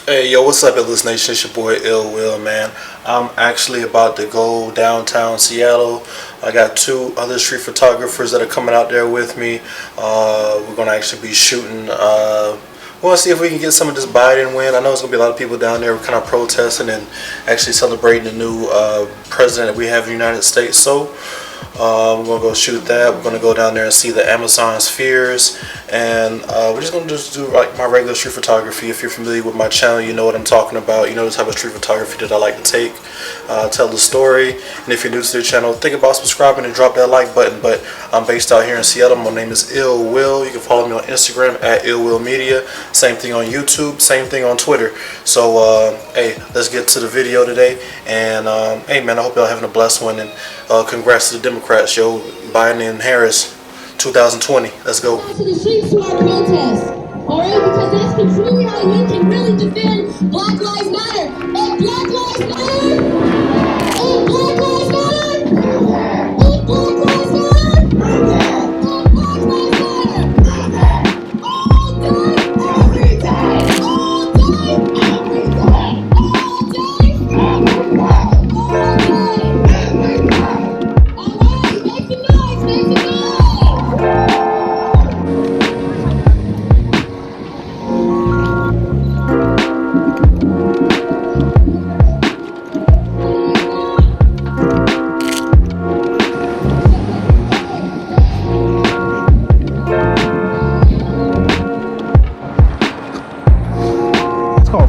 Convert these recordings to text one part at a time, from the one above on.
Hey, yo, what's up, Illis Nation? It's your boy Ill Will, man. I'm actually about to go downtown Seattle. I got two other street photographers that are coming out there with me. We're going to actually be shooting. We want to see if we can get some of this Biden win. I know there's going to be a lot of people down there kind of protesting and actually celebrating the new president that we have in the United States. So we're going to go shoot that. We're going to go down there and see the Amazon spheres. And we're just going to do like my regular street photography. If you're familiar with my channel, you know what I'm talking about. You know the type of street photography that I like to take, tell the story. And if you're new to the channel, think about subscribing and drop that like button. But I'm based out here in Seattle. My name is Ill Will. You can follow me on Instagram at Ill Will Media. Same thing on YouTube. Same thing on Twitter. So hey, let's get to the video today. And hey man, I hope y'all having a blessed one. And congrats to the Democrats, yo. Biden and Harris, 2020. Let's go. To the streets to our protest, all right? Because that's truly how you can really defend Black Lives Matter. And Black Lives Matter. And Black Lives Matter. And Black Lives Matter. And Black Lives Matter. All day, every day. All day, every day. All day, every day. All day, every day. All right, make some noise, make some noise.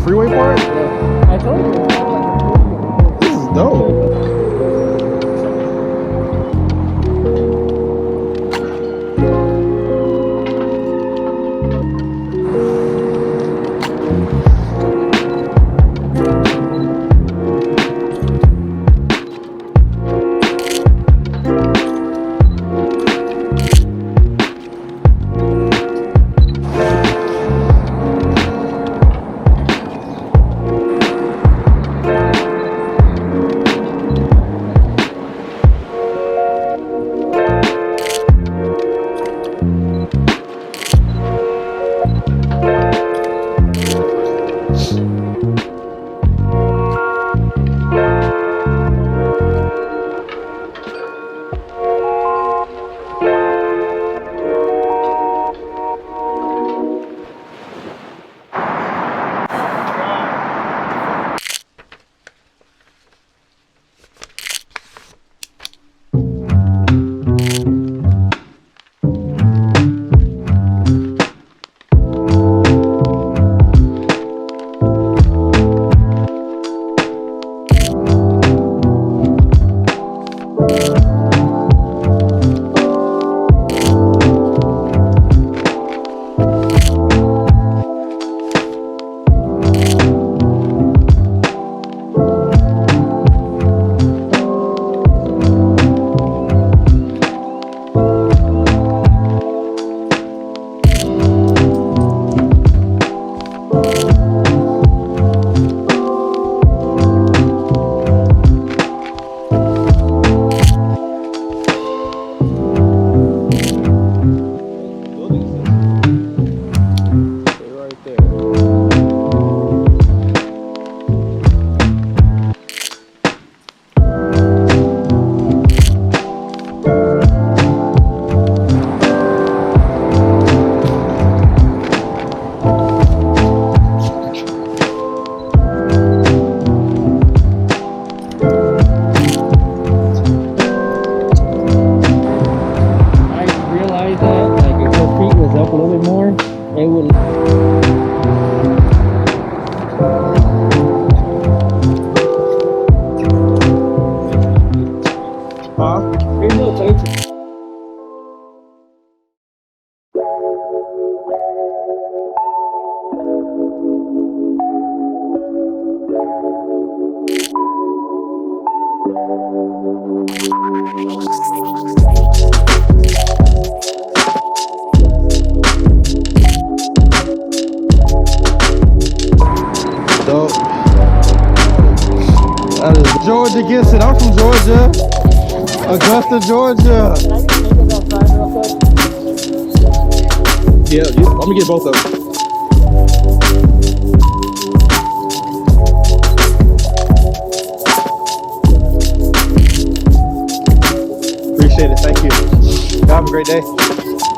Freeway park? Yeah. I told you. This is dope. Dope. That is Georgia gets it. I'm from Georgia. Augusta, Georgia. Yeah, let me get both of them. great day.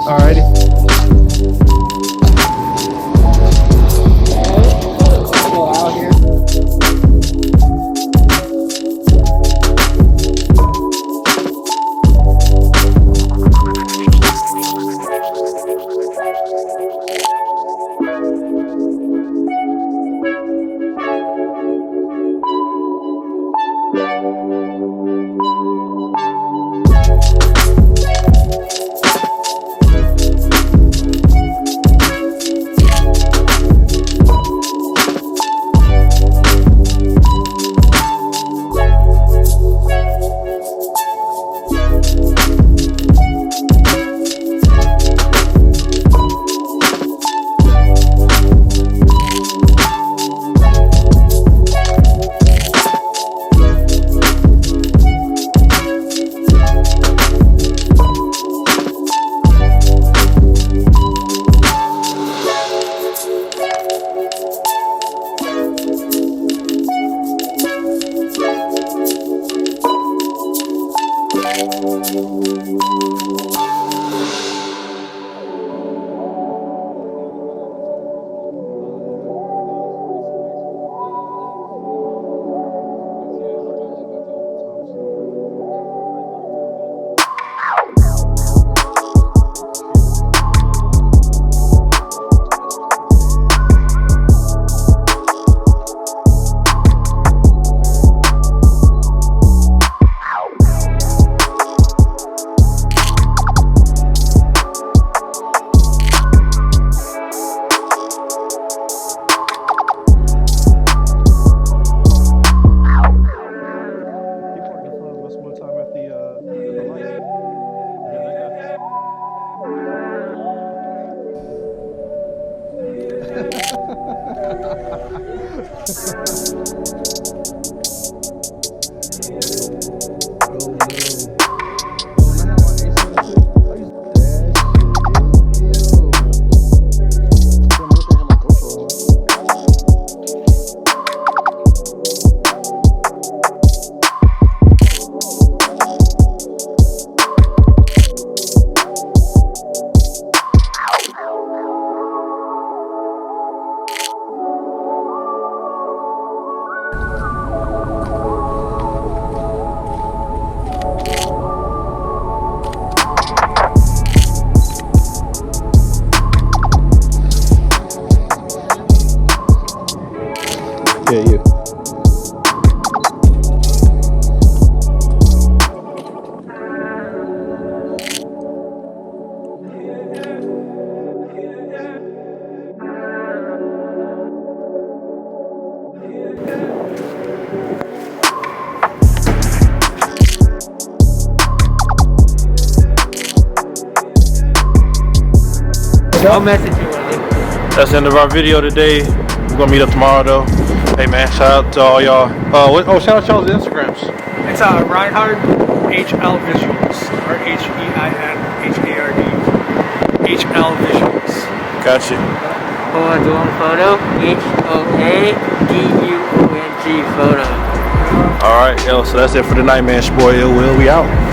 Alrighty. Go out here. Yeah, you. I'll message you one day. That's the end of our video today. We're gonna meet up tomorrow though. Hey man, shout out to all y'all. Shout out y'all's Instagrams. It's Reinhard HL Visuals, or HEINHARD HL Visuals. Got you. For doing photo, HOADUONG photo. All right, yo. So that's it for tonight, man. It's your boy Ill Will. We out.